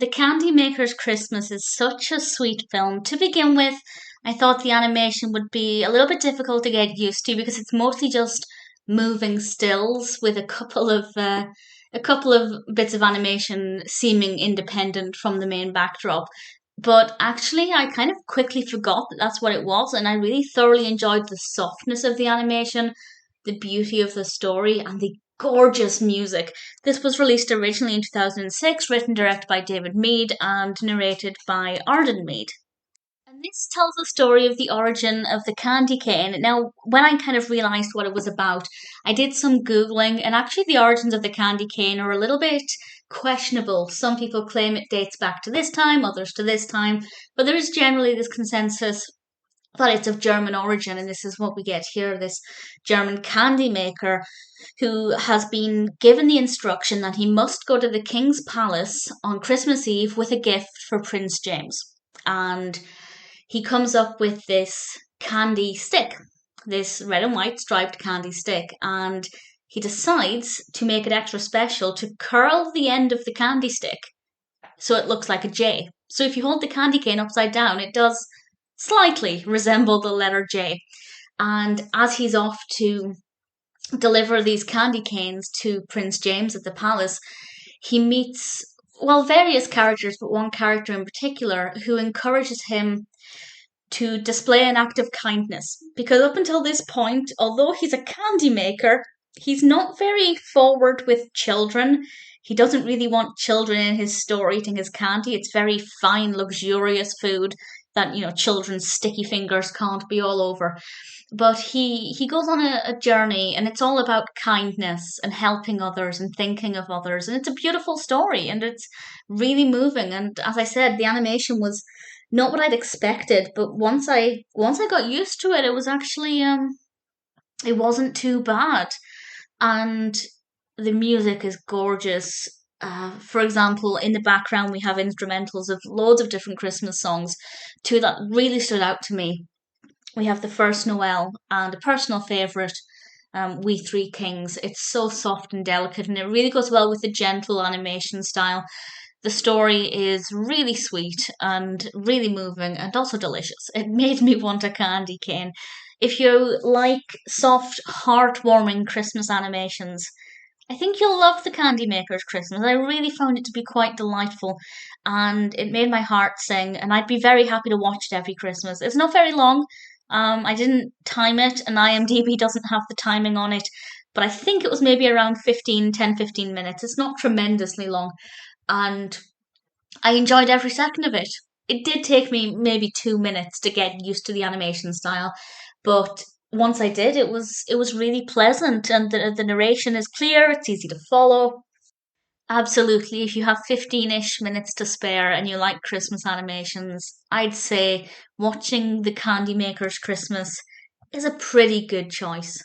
The Candy Maker's Christmas is such a sweet film. To begin with, I thought the animation would be a little bit difficult to get used to because it's mostly just moving stills with a couple of bits of animation seeming independent from the main backdrop. But actually, I kind of quickly forgot that that's what it was, and I really thoroughly enjoyed the softness of the animation, the beauty of the story, and the gorgeous music. This was released originally in 2006, written and directed by David Mead and narrated by Arden Mead. And this tells the story of the origin of the candy cane. Now, when I kind of realized what it was about, I did some Googling, and actually, the origins of the candy cane are a little bit questionable. Some people claim it dates back to this time, others to this time, but there is generally this consensus that it's of German origin, and this is what we get here, this German candy maker who has been given the instruction that he must go to the king's palace on Christmas Eve with a gift for Prince James. And he comes up with this candy stick, this red and white striped candy stick, and he decides to make it extra special to curl the end of the candy stick so it looks like a J. So if you hold the candy cane upside down, it does slightly resemble the letter J. And as he's off to deliver these candy canes to Prince James at the palace, he meets, well, various characters, but one character in particular who encourages him to display an act of kindness. Because up until this point, although he's a candy maker, he's not very forward with children. He doesn't really want children in his store eating his candy. It's very fine, luxurious food that, children's sticky fingers can't be all over. But he goes on a journey, and it's all about kindness and helping others and thinking of others. And it's a beautiful story, and it's really moving. And as I said, the animation was not what I'd expected, but once I got used to it, it was actually it wasn't too bad. And the music is gorgeous. For example, in the background, we have instrumentals of loads of different Christmas songs. Two that really stood out to me. We have the first Noel and a personal favourite, We Three Kings. It's so soft and delicate, and it really goes well with the gentle animation style. The story is really sweet and really moving and also delicious. It made me want a candy cane. If you like soft, heartwarming Christmas animations, I think you'll love The Candy Maker's Christmas. I really found it to be quite delightful, and it made my heart sing, and I'd be very happy to watch it every Christmas. It's not very long. I didn't time it, and IMDb doesn't have the timing on it, but I think it was maybe around 15 minutes. It's not tremendously long, and I enjoyed every second of it. It did take me maybe 2 minutes to get used to the animation style, but once I did, it was really pleasant, and the narration is clear. It's easy to follow. Absolutely, if you have 15-ish minutes to spare and you like Christmas animations, I'd say watching The Candy Maker's Christmas is a pretty good choice.